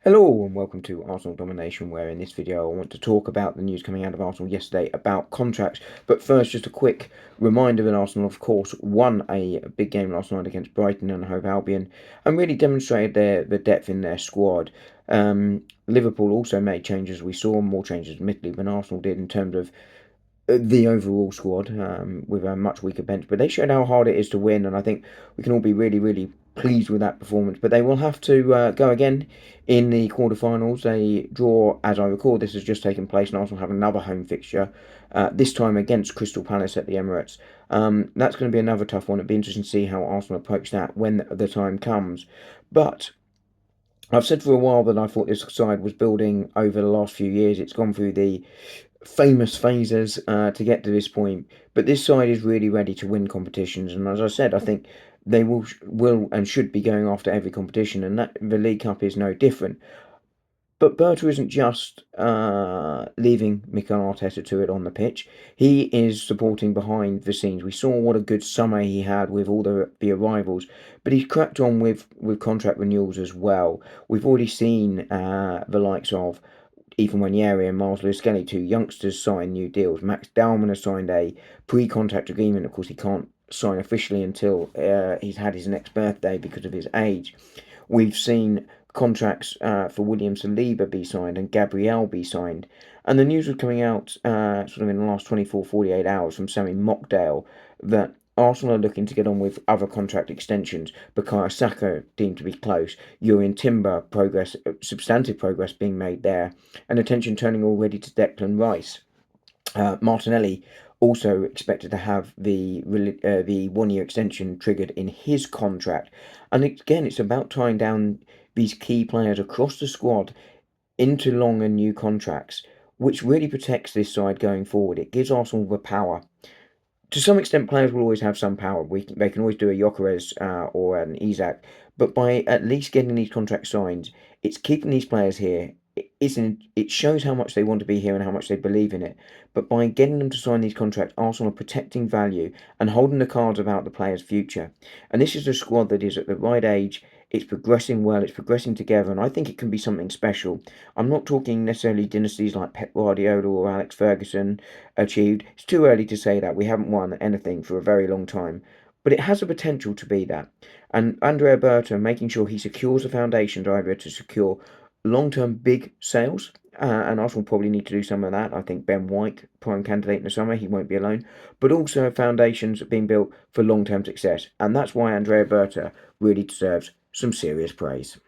Hello and welcome to Arsenal Domination, where in this video I want to talk about the news coming out of Arsenal yesterday about contracts. But first, just a quick reminder that Arsenal, of course, won a big game last night against Brighton and Hove Albion and really demonstrated the depth in their squad. Liverpool also made changes. We saw more changes, admittedly, than Arsenal did in terms of the overall squad with a much weaker bench, but they showed how hard it is to win, and I think we can all be really, really pleased with that performance. But they will have to go again in the quarterfinals. They draw, as I record, this has just taken place, and Arsenal have another home fixture, this time against Crystal Palace at the Emirates. That's going to be another tough one. It'll be interesting to see how Arsenal approach that when the time comes. But I've said for a while that I thought this side was building over the last few years. It's gone through the famous phases to get to this point, but this side is really ready to win competitions. And as I said, I think they will and should be going after every competition, and that the League Cup is no different. But Berta isn't just leaving Mikel Arteta to it on the pitch. He is supporting behind the scenes. We saw what a good summer he had with all the arrivals, but he's cracked on with contract renewals as well. We've already seen the likes of Ethan Wanyeri and Miles Lewis-Skelly, two youngsters, sign new deals. Max Dowman has signed a pre-contract agreement. Of course, he can't sign officially until he's had his next birthday because of his age. We've seen contracts for William Saliba be signed and Gabriel be signed. And the news was coming out sort of in the last 24, 48 hours from Sammy Mockdale that Arsenal are looking to get on with other contract extensions. Bukayo Saka deemed to be close. Jurrien Timber progress, substantive progress being made there, and attention turning already to Declan Rice. Martinelli also expected to have the 1 year extension triggered in his contract, and again, it's about tying down these key players across the squad into long and new contracts, which really protects this side going forward. It gives Arsenal the power. To some extent, players will always have some power. They can always do a Gyökeres or an Isak, but by at least getting these contracts signed, it's keeping these players here. It shows how much they want to be here and how much they believe in it. But by getting them to sign these contracts, Arsenal are protecting value and holding the cards about the players' future. And this is a squad that is at the right age. It's progressing well. It's progressing together, and I think it can be something special. I'm not talking necessarily dynasties like Pep Guardiola or Alex Ferguson achieved. It's too early to say that. We haven't won anything for a very long time. But it has the potential to be that. And Andrea Berta making sure he secures the foundations over to secure long-term big sales. And Arsenal probably need to do some of that. I think Ben White, prime candidate in the summer, he won't be alone. But also foundations being built for long-term success. And that's why Andrea Berta really deserves some serious praise.